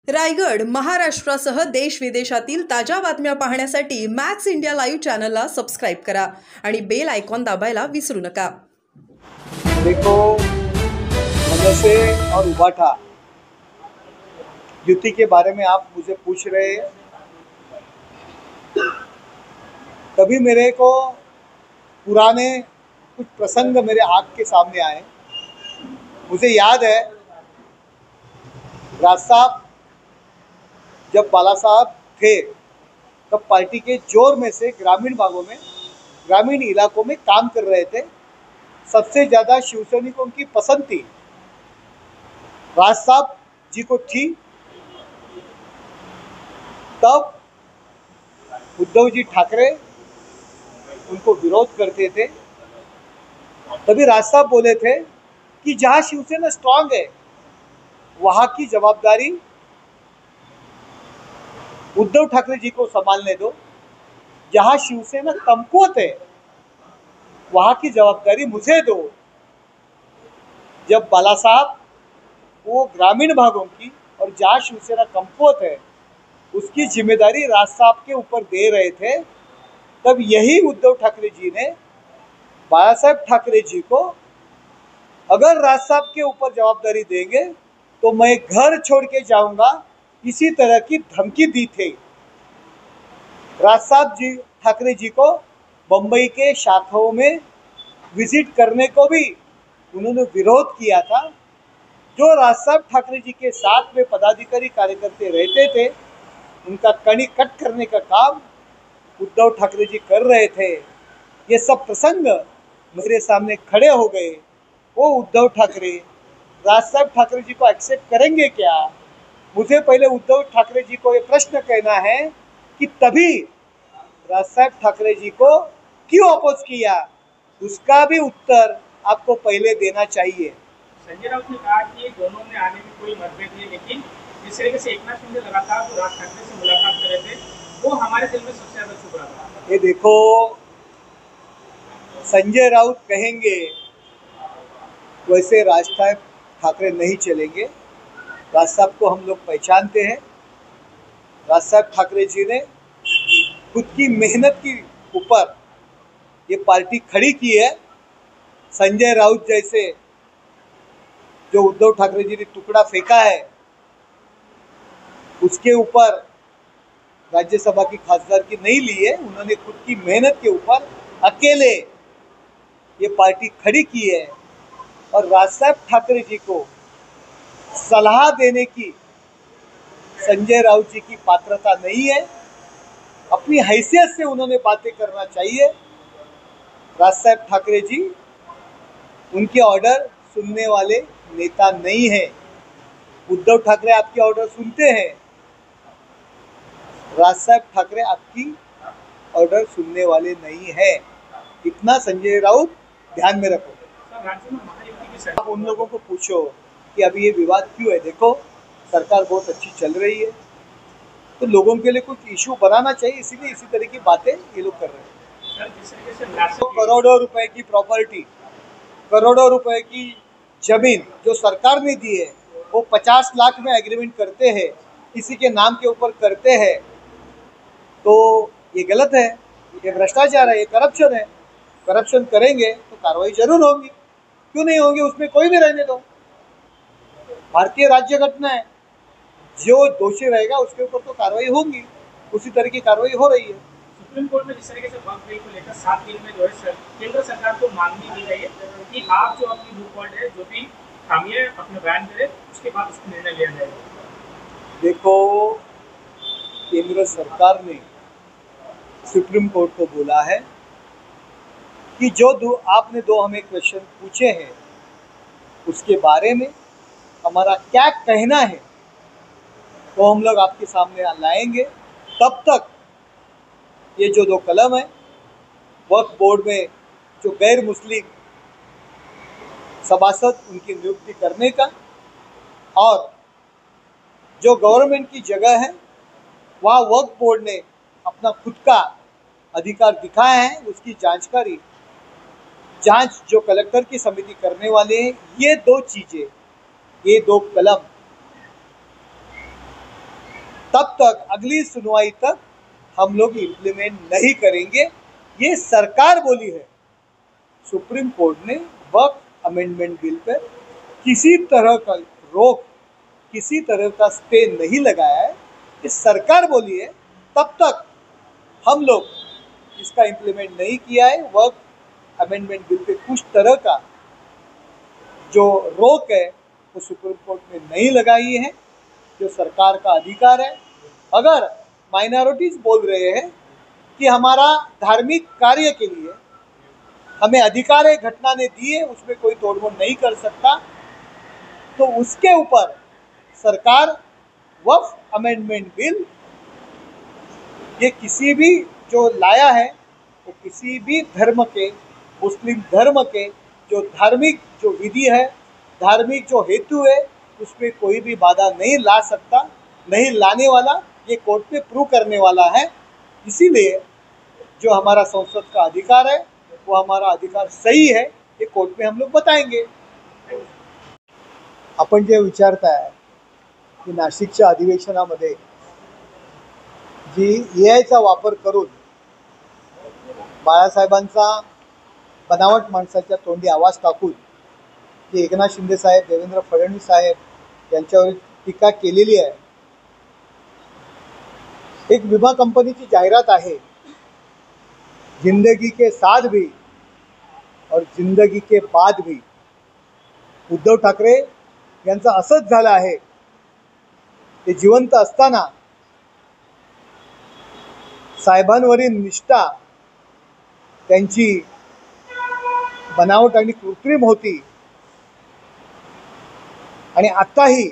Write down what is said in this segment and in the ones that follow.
रायगड, महाराष्ट्रासह देश विदेशातील ताज्या बातम्या पाहण्यासाठी मॅक्स इंडिया लाईव्ह चॅनलला सबस्क्राइब करा आणि बेल आयकॉन दाबायला विसरू नका। देखो, मनसे और उबाठा युति के बारे में आप मुझे पूछ रहे हैं। तभी मेरे को पुराने कुछ प्रसंग मेरे आँख के सामने आए। मुझे याद है राज साहब जब बाला साहब थे तब पार्टी के जोर में से ग्रामीण भागों में, ग्रामीण इलाकों में काम कर रहे थे। सबसे ज़्यादा शिवसैनिकों की पसंद थी राज साहब जी को थी। तब उद्धव जी ठाकरे उनको विरोध करते थे। तभी राज साहब बोले थे कि जहाँ शिवसेना स्ट्रांग है वहाँ की जवाबदारी उद्धव ठाकरे जी को संभालने दो, जहाँ शिवसेना कमकुवत है वहाँ की जवाबदारी मुझे दो। जब बाला साहब वो ग्रामीण भागों की और जहाँ शिवसेना कमकुवत है उसकी जिम्मेदारी राज साहब के ऊपर दे रहे थे, तब यही उद्धव ठाकरे जी ने बाला साहब ठाकरे जी को अगर राज साहब के ऊपर जवाबदारी देंगे तो मैं घर छोड़ के जाऊंगा, इसी तरह की धमकी दी थी। राज साहब जी ठाकरे जी को बम्बई के शाखाओं में विजिट करने को भी उन्होंने विरोध किया था। जो राज साहब ठाकरे जी के साथ में पदाधिकारी कार्यकर्ता रहते थे उनका कड़ी कट करने का काम उद्धव ठाकरे जी कर रहे थे। ये सब प्रसंग मेरे सामने खड़े हो गए। वो उद्धव ठाकरे राज साहब ठाकरे जी को एक्सेप्ट करेंगे क्या? मुझे पहले उद्धव ठाकरे जी को ये प्रश्न कहना है कि तभी राज साहब ठाकरे जी को क्यों अपोज किया, उसका भी उत्तर आपको पहले देना चाहिए। संजय राउत ने कहा कि दोनों में आने में कोई मतभेद नहीं, लेकिन जिस तरीके से एकनाथ शिंदे लगातार जो राज ठाकरे से मुलाकात कर रहे थे वो हमारे दिल में सबसे ज्यादा छुप रहा था। ये देखो, संजय राउत कहेंगे वैसे राज साहब ठाकरे नहीं चलेंगे। राज साहब को हम लोग पहचानते हैं। राज साहब ठाकरे जी ने खुद की मेहनत के ऊपर ये पार्टी खड़ी की है। संजय राउत जैसे जो उद्धव ठाकरे जी ने टुकड़ा फेंका है उसके ऊपर राज्यसभा की खासदारकी नहीं ली है। उन्होंने खुद की मेहनत के ऊपर अकेले ये पार्टी खड़ी की है और राज साहब ठाकरे जी को सलाह देने की संजय राउत जी की पात्रता नहीं है। अपनी हैसियत से उन्होंने बातें करना चाहिए। राज साहब ठाकरे जी उनके ऑर्डर सुनने वाले नेता नहीं है। उद्धव ठाकरे आपके ऑर्डर सुनते हैं, राज साहब ठाकरे आपकी ऑर्डर सुनने वाले नहीं है। इतना संजय राउत ध्यान में रखो। आप उन लोगों को पूछो कि अभी ये विवाद क्यों है। देखो, सरकार बहुत अच्छी चल रही है तो लोगों के लिए कुछ इशू बनाना चाहिए, इसीलिए इसी तरह की बातें ये लोग कर रहे हैं। तो करोड़ों रुपए की प्रॉपर्टी, करोड़ों रुपए की जमीन जो सरकार ने दी है वो 50 लाख में एग्रीमेंट करते हैं, किसी के नाम के ऊपर करते हैं, तो ये गलत है, ये भ्रष्टाचार है, ये करप्शन है। करप्शन करेंगे तो कार्रवाई जरूर होगी, क्यों नहीं होगी? उसमें कोई भी रहने दो। भारतीय राज्य घटना है, जो दोषी रहेगा उसके ऊपर तो कार्रवाई होगी। उसी तरह की कार्रवाई हो रही है। सुप्रीम कोर्ट में जिस तरीके से वक्फ बिल को लेकर 7 दिन में जो है केंद्र सरकार को मांगनी दी गई है कि आप जो अपनी लूपहोल है जो भी खामियां अपने बयान करें, उसके बाद उसको निर्णय लिया जाएगा। देखो, केंद्र सरकार ने सुप्रीम कोर्ट को बोला है कि जो आपने दो हमें क्वेश्चन पूछे हैं उसके बारे में हमारा क्या कहना है वो हम लोग आपके सामने लाएंगे। तब तक ये जो 2 कलम है वक्फ बोर्ड में जो गैर मुस्लिम सभासद उनकी नियुक्ति करने का और जो गवर्नमेंट की जगह है वहाँ वक्फ बोर्ड ने अपना खुद का अधिकार दिखाया है, उसकी जांच जो कलेक्टर की समिति करने वाले हैं, ये 2 चीज़ें, ये 2 कलम तब तक अगली सुनवाई तक हम लोग इम्प्लीमेंट नहीं करेंगे, ये सरकार बोली है। सुप्रीम कोर्ट ने वक्फ अमेंडमेंट बिल पर किसी तरह का रोक, किसी तरह का स्टे नहीं लगाया है, ये सरकार बोली है। तब तक हम लोग इसका इम्प्लीमेंट नहीं किया है। वक्फ अमेंडमेंट बिल पे कुछ तरह का जो रोक है वो सुप्रीम कोर्ट ने नहीं लगाई है, जो सरकार का अधिकार है। अगर माइनॉरिटीज बोल रहे हैं कि हमारा धार्मिक कार्य के लिए हमें अधिकार है, घटना ने दी है, उसमें कोई तोड़मोड़ नहीं कर सकता, तो उसके ऊपर सरकार वक्फ अमेंडमेंट बिल ये किसी भी जो लाया है वो किसी भी धर्म के, मुस्लिम धर्म के जो धार्मिक जो विधि है, धार्मिक जो हेतु है, उसमें कोई भी बाधा नहीं ला सकता, नहीं लाने वाला, ये कोर्ट में प्रूव करने वाला है। इसीलिए जो हमारा संसद का अधिकार है वो हमारा अधिकार सही है, ये कोर्ट में हम लोग बताएंगे। आपण जे विचारताय की नाशिकच्या अधिवेशनामध्ये जी AI वापर करून बाळासाहेबांचा बनावट माणसाच्या तोंडी आवाज टाकून की एकनाथ शिंदे साहेब, देवेंद्र फडणवीस साहेब यांच्यावर टीका केलेली आहे। एक विमा कंपनीची जाहिरात आहे, जिंदगी के साथ भी और जिंदगी के बाद भी। उद्धव ठाकरे यांचं असंच झालं आहे, ते जिवंत असताना साहेबांवरील निष्ठा त्यांची बनावट आणि कृत्रिम होती, आणि आताही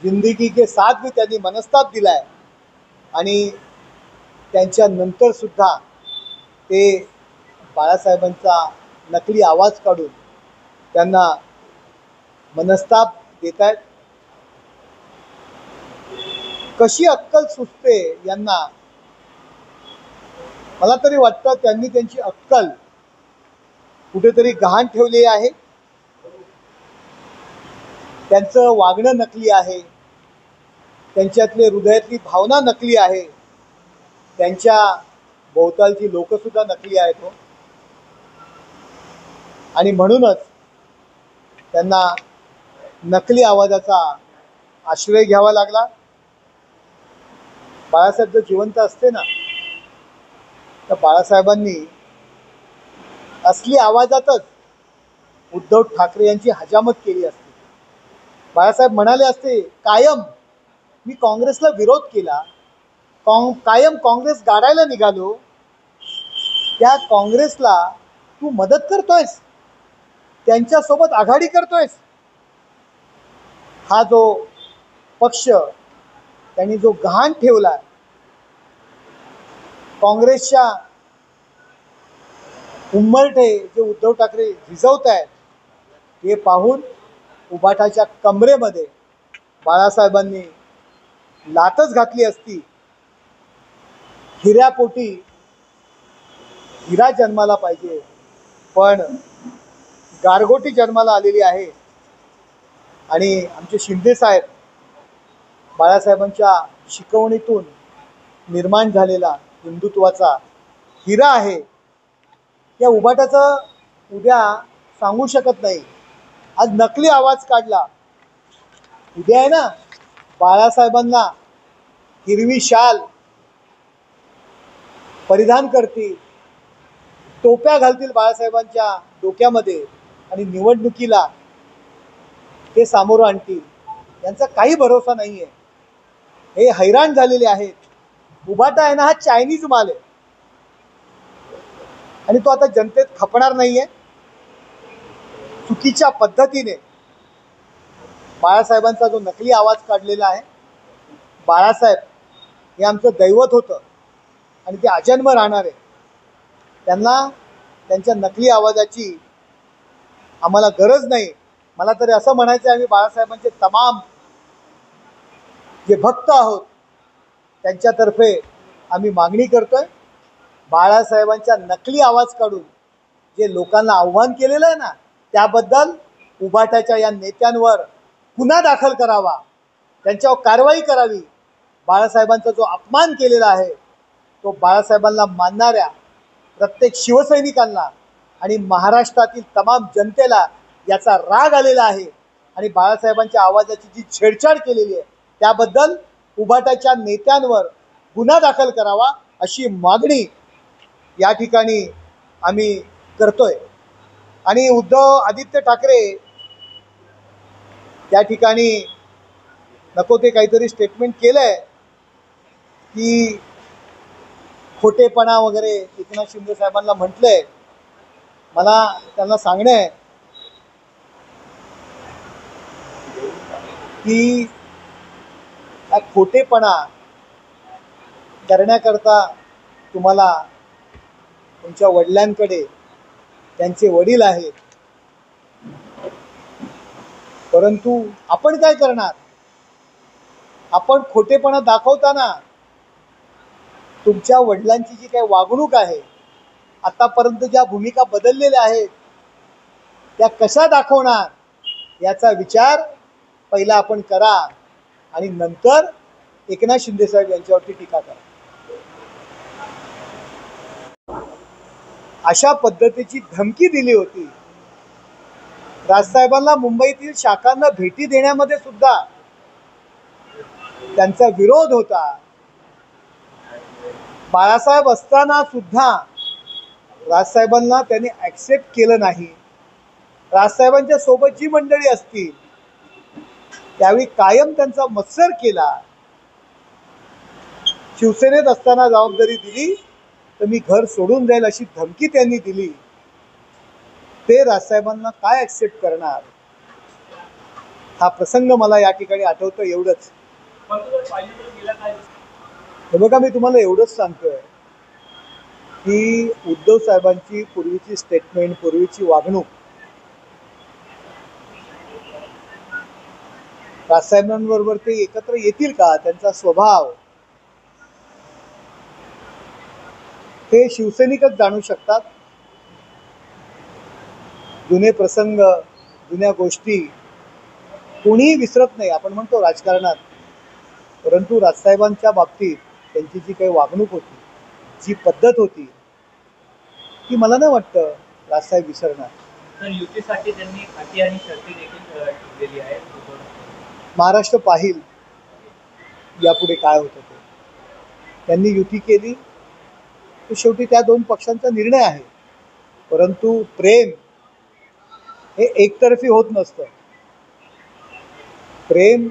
जिंदगी के साथ भी त्यांनी मनस्ताप दिलाय, आणि त्यांच्या नंतर सुद्धा ते बाळासाहेबांचा नकली आवाज काढून त्यांना मनस्ताप देत आहेत। कशी अक्कल सुचते यांना? मला तरी वाटतं त्यांनी त्यांची अक्कल कुठेतरी गहाण ठेवली आहे। त्यांचं वागणं नकली आहे, त्यांच्यातले हृदयातली भावना नकली आहे, त्यांच्या भोवतालची लोकसुद्धा नकली आहेत, आणि म्हणूनच त्यांना नकली आवाजाचा आश्रय घ्यावा लागला। बाळासाहेब जर जिवंत असते ना, तर बाळासाहेबांनी असली आवाजातच उद्धव ठाकरे यांची हजामत केली असती। बाळासाहेब म्हणाले असते, कायम मी काँग्रेसला विरोध केला, कायम काँग्रेस गाडायला निघालो, त्या काँग्रेसला तू मदत करतोयस, त्यांच्यासोबत आघाडी करतोयस। हा जो पक्ष त्यांनी जो गहाण ठेवला काँग्रेसच्या उंबरठे जे उद्धव ठाकरे झिजवत आहेत, हे पाहून उबाटाच्या कमरेमध्ये बाळासाहेबांनी लातच घातली असती। हिऱ्यापोटी हिरा जन्माला पाहिजे, पण गारगोटी जन्माला आलेली आहे। आणि आमचे शिंदे साहेब बाळासाहेबांच्या शिकवणीतून निर्माण झालेला हिंदुत्वाचा हिरा आहे। या उबाटाचं उद्या सांगू शकत नाही। आज नकली आवाज काढला, उद्या आहे ना बाळासाहेबांना हिरवी शाल परिधान करतील, टोप्या घालतील बाळासाहेबांच्या डोक्यामध्ये, आणि निवडणुकीला ते सामोरं आणतील। यांचा काही भरोसा नाही आहे। हे हैराण झालेले आहेत। उबाटा आहे ना, हा चायनीज माल आहे, आणि तो आता जनतेत खपणार नाहीये। चुकीच्या पद्धतीने बाळासाहेबांचा जो नकली आवाज काढलेला आहे, बाळासाहेब हे आमचं दैवत होतं आणि ते अजन्म राहणार आहे। त्यांना त्यांच्या नकली आवाजाची आम्हाला गरज नाही। मला तरी असं म्हणायचं आहे, आम्ही बाळासाहेबांचे तमाम जे भक्त आहोत त्यांच्यातर्फे आम्ही मागणी करतोय, बाळासाहेबांच्या नकली आवाज काढून जे लोकांना आव्हान केलेलं आहे ना, त्याबद्दल उबाटाच्या या नेत्यांवर गुन्हा दाखल करावा, त्यांच्यावर कारवाई करावी, बाळासाहेबांचा जो अपमान केलेला आहे तो बाळासाहेबांना मानणाऱ्या प्रत्येक शिवसैनिकांना आणि महाराष्ट्रातील तमाम जनतेला याचा राग आलेला आहे आणि बाळासाहेबांच्या आवाजाची जी छेडछाड केलेली आहे त्याबद्दल उभाटाच्या नेत्यांवर गुन्हा दाखल करावा अशी मागणी या ठिकाणी आम्ही करतोय। आणि उद्धव आदित्य ठाकरे त्या ठिकाणी नको ते काहीतरी स्टेटमेंट केलंय की खोटेपणा वगैरे एकनाथ शिंदे साहेबांना म्हटलंय। मला त्यांना सांगणं आहे की हा खोटेपणा करण्याकरता तुम्हाला तुमच्या वडिलांकडे त्यांचे वडील आहेत, परंतु आपण काय करणार? आपण खोटेपणा दाखवताना तुमच्या वडिलांची जी काही वागणूक आहे, आतापर्यंत ज्या भूमिका बदललेल्या आहेत त्या कशा दाखवणार याचा विचार पहिला आपण करा आणि नंतर एकनाथ शिंदे साहेब यांच्यावरती टीका करा। अशा पद्धतीची धमकी दिली होती। राजसाहेबांना मुंबईतील शाखांना भेटी देण्यामध्ये सुद्धा त्यांचा विरोध होता। बाळासाहेब असताना सुद्धा राजसाहेबांना त्यांनी ॲक्सेप्ट केलं नाही। राजसाहेबांच्या सोबत जी मंडळी असतील त्यावेळी कायम त्यांचा मत्सर केला। शिवसेनेत असताना जबाबदारी दिली तर मी घर सोडून जाईल अशी धमकी त्यांनी दिली। ते राजसाहेबांना काय ॲक्सेप्ट करणार? हा प्रसंग मला या ठिकाणी आठवतो। एवढंच। हे बघा, मी तुम्हाला एवढंच सांगतोय की उद्धव साहेबांची पूर्वीची स्टेटमेंट, पूर्वीची वागणूक राजसाहेबांबरोबर ते एकत्र येतील का? त्यांचा स्वभाव हे शिवसैनिकच जाणू शकतात। जुने प्रसंग, जुन्या गोष्टी कोणीही विसरत नाही। आपण म्हणतो राजकारणात, परंतु राजसाहेबांच्या बाबतीत त्यांची जी काही वागणूक होती, जी पद्धत होती, ती मला नाही वाटतं राजसाहेब विसरणार। तर युतीसाठी त्यांनी अटी आणि शर्ती देखील दिलेली आहे। महाराष्ट्र पाहिल यापुढे काय होतं ते। त्यांनी युती केली तर शेवटी त्या दोन पक्षांचा निर्णय आहे, परंतु प्रेम हे एकतर्फी होत नसतं। प्रेम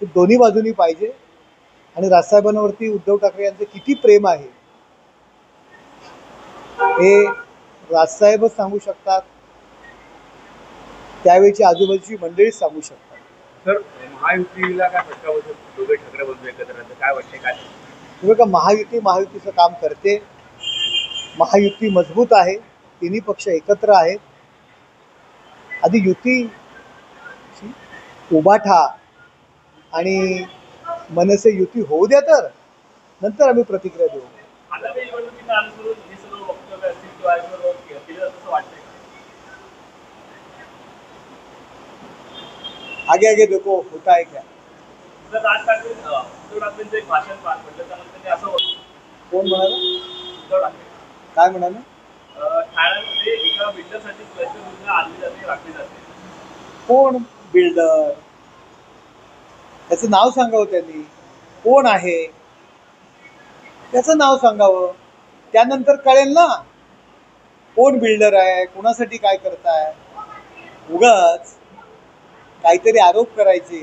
हे दोन्ही बाजूनी पाहिजे आणि राजसाहेबांवरती उद्धव ठाकरे यांचं किती प्रेम आहे हे राजसाहेबच सांगू शकतात, त्यावेळची आजूबाजूची मंडळीच सांगू शकतात। सर, महायुतीला काय फटका बसतो? दोघे ठाकरे बंधू एकत्र राहतात, काय वाटते? काय बघा, महायुतीचं काम करते। महायुती मजबूत आहे, तिन्ही पक्ष एकत्र आहेत। आधी युती उभाठा आणि मनसे युती होऊ द्या, तर नंतर आम्ही प्रतिक्रिया देऊ। आगे आगे देखो होता है क्या। राज ठाकरे उद्धव ठाकरेंचं एक भाषण पार पडलं, त्यामध्ये त्यांनी असं कोण म्हणाला? उद्धव ठाकरे काय म्हणाले? ठाण्यामध्ये एका बिल्डरसाठी पैसे आणली जाते, राखली जाते। कोण बिल्डर? त्याचं नाव सांगावं त्यांनी, कोण आहे त्याचं नाव सांगावं, त्यानंतर कळेल ना कोण बिल्डर आहे, कोणासाठी काय करताय। उगाच काहीतरी आरोप करायचे।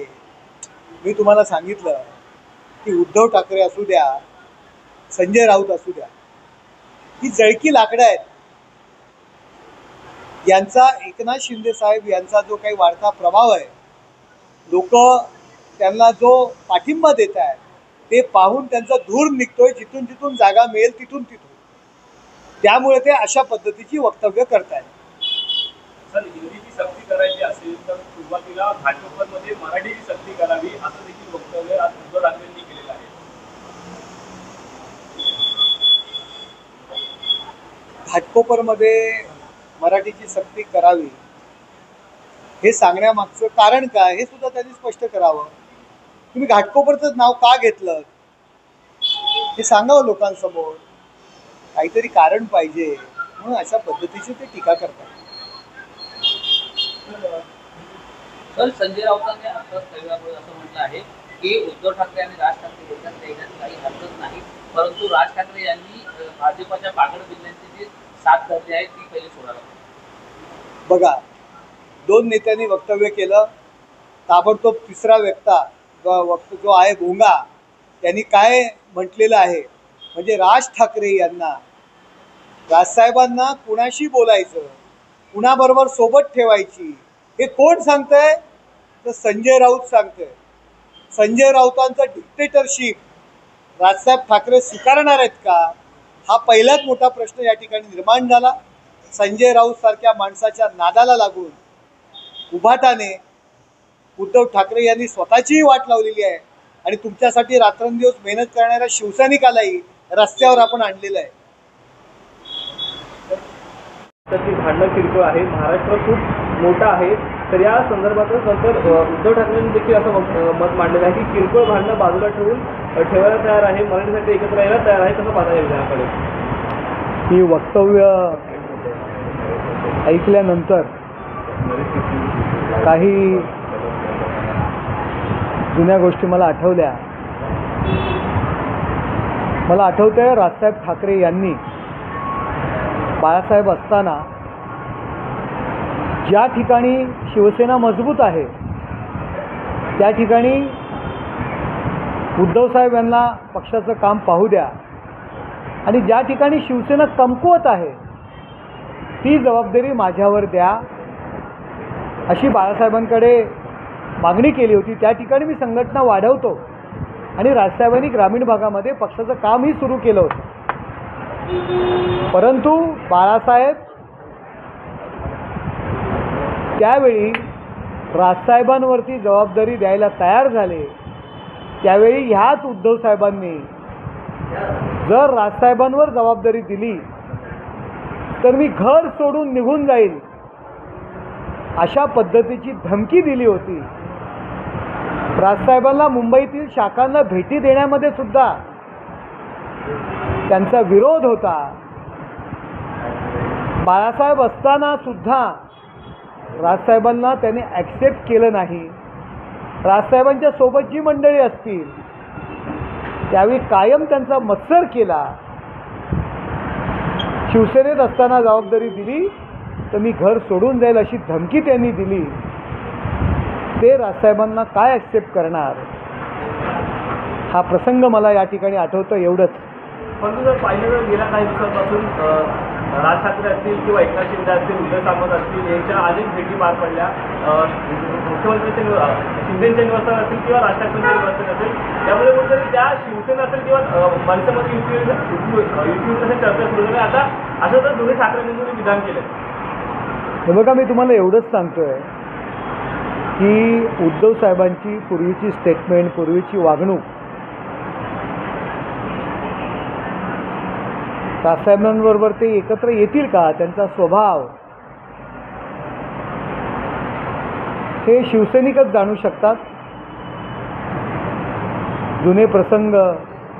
मी तुम्हाला सांगितलं की उद्धव ठाकरे असू द्या, संजय राऊत असू द्या, ही जळकी लाकडं आहेत। यांचा एकनाथ शिंदे साहेब यांचा जो काही वाढता प्रभाव आहे, लोक त्यांना जो पाठिंबा देत आहेत ते पाहून त्यांचा धूर निघतोय, जिथून जिथून जागा मिळेल तिथून तिथून। त्यामुळे ते अशा पद्धतीची वक्तव्य करतायत। सर, हिंदीची सक्ती करायची असेल तर सुरुवातीला घाटकोपरमध्ये मराठीची सक्ती करावी असं देखील वक्तव्य आज उद्धव ठाकरेंनी केलेलं आहे। घाटकोपरमध्ये मराठीची सक्ती करावी हे सांगण्यामागचं कारण काय हे सुद्धा त्यांनी स्पष्ट करावं। तुम्ही घाटकोपरचं नाव का घेतलं हे सांगावं लोकांसमोर. काहीतरी कारण पाहिजे म्हणून अशा पद्धतीची ते टीका करतात. तर संजय राऊतांनी आता स्थगिरापुढे असं म्हटलं आहे की उद्धव ठाकरे आणि राज ठाकरे एकत्र येण्यात काही हरकत नाही, परंतु राज ठाकरे यांनी भाजपच्या बागड जिल्ह्यांची जी साथ धरली आहे ती पहिले सोडायला. बघा, दोन नेत्यांनी वक्तव्य केलं, ताबडतोब तिसरा वक्त जो आहे भोंगा, त्यांनी काय म्हटलेलं आहे म्हणजे राज ठाकरे यांना, राजसाहेबांना कुणाशी बोलायचं, कुणाबरोबर सोबत ठेवायची हे कोण सांगतंय तर संजय राऊत सांगतंय. संजय राऊतांचं डिक्टेटरशिप राजसाहेब ठाकरे स्वीकारणार आहेत का हा पहिलाच मोठा प्रश्न या ठिकाणी निर्माण झाला. संजय राऊत सारख्या माणसाच्या नादाला लागून उभाटाने उद्धव ठाकरे यांनी स्वतःचीही वाट लावलेली आहे आणि तुमच्यासाठी रात्रंदिवस मेहनत करणाऱ्या शिवसैनिकालाही रस्त्यावर आपण आणलेलं आहे. तर ती भांडणं किरकोळ आहे, महाराष्ट्र खूप मोठा आहे. तर या संदर्भातच नंतर उद्धव ठाकरेंनी देखील असं मत मांडलेलं आहे की किरकोळ भांडणं बाजूला ठेवायला तयार आहे, मराठीसाठी एकत्र यायला तयार आहे. कसं पाहता येईल त्याकडे? ही वक्तव्य ऐकल्यानंतर काही जुन्या गोष्टी मला आठवल्या. मला आठवतंय राजसाहेब ठाकरे यांनी बाळासाहेब असताना ज्या ठिकाणी शिवसेना मजबूत आहे त्या ठिकाणी उद्धवसाहेब यांना पक्षाचं काम पाहू द्या आणि ज्या ठिकाणी शिवसेना कमकुवत आहे ती जबाबदारी माझ्यावर द्या अशी बाळासाहेबांकडे मागणी केली होती. त्या ठिकाणी मी संघटना वाढवतो आणि राजसाहेबांनी ग्रामीण भागामध्ये पक्षाचं कामही सुरू केलं होतं. परंतु बाळासाहेब त्यावेळी राजसाहेबांवरती जबाबदारी द्यायला तयार झाले. त्यावेळी ह्याच उद्धवसाहेबांनी जर राजसाहेबांवर जबाबदारी दिली तर मी घर सोडून निघून जाईल अशा पद्धतीची धमकी दिली होती. राजसाहेबांना मुंबईतील शाखांना भेटी देण्यामध्ये सुद्धा त्यांचा विरोध होता. बाळासाहेब असताना सुद्धा राजसाहेबांना त्याने ॲक्सेप्ट केलं नाही. राजसाहेबांच्या सोबत जी मंडळी असतील त्यावेळी कायम त्यांचा मत्सर केला. शिवसेनेत असताना जबाबदारी दिली तर मी घर सोडून जाईल अशी धमकी त्यांनी दिली. ते राजसाहेबांना काय ॲक्सेप्ट करणार हा प्रसंग मला या ठिकाणी आठवतं. एवढंच. परंतु जर पाहिलं तर गेल्या काही दिवसांपासून राज ठाकरे असतील किंवा एकनाथ शिंदे असतील, उद्धव सामंत असतील यांच्या अनेक भेटी पार पडल्या. मुख्यमंत्र्यांच्या शिंदेच्या निवासस्थान असेल किंवा राज ठाकरेंच्या निवासस्थान असेल, त्यामुळे कुठेतरी त्या शिवसेना असेल किंवा मनसेमध्ये युतीवर चर्चा सुरू झाली. आता असं तर दोन्ही ठाकरेंनी विधान केलं. हे बघा, मी तुम्हाला एवढंच सांगतोय की उद्धव साहेबांची पूर्वीची स्टेटमेंट, पूर्वीची वागणूक राजसाहेबांबरोबर ते एकत्र येतील का, त्यांचा स्वभाव हे शिवसैनिकच जाणू शकतात. जुने प्रसंग,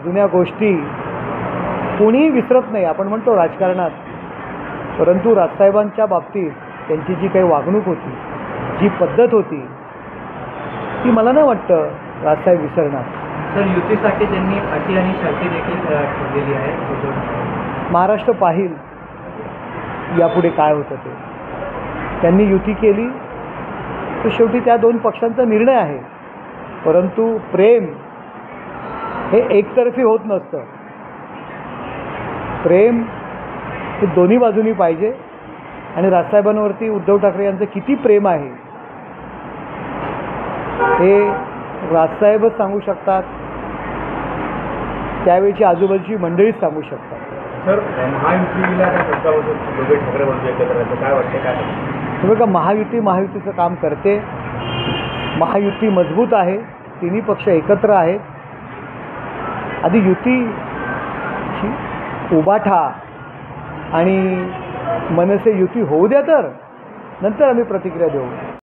जुन्या गोष्टी कोणीही विसरत नाही. आपण म्हणतो राजकारणात, परंतु राजसाहेबांच्या बाबतीत त्यांची जी काही वागणूक होती, जी पद्धत होती, ती मला नाही वाटतं राजसाहेब विसरणार. तर युतीसाठी त्यांनी अटी आणि शर्ती देखील ठेवलेली आहे. महाराष्ट्र पाहिल यापुढे काय होतं ते. त्यांनी युती केली तर शेवटी त्या दोन पक्षांचा निर्णय आहे. परंतु प्रेम हे एकतर्फी होत नसतं. प्रेम हे दोन्ही बाजूनी पाहिजे. आणि राजसाहेबांवरती उद्धव ठाकरे यांचं किती प्रेम आहे हे राजसाहेबच सांगू शकतात, त्यावेळची आजूबाजूची मंडळीच सांगू शकतात. सर, महायुतीला काय फटका बसतो दोघे ठाकरे बंधू एकत्र राहतं, काय वाटतं काय? हे बघा, महायुतीचं काम करते. महायुती मजबूत आहे, तिन्ही पक्ष एकत्र आहेत. आधी युतीची उभाठा आणि मनसे युती होऊ द्या, तर नंतर आम्ही प्रतिक्रिया देऊ.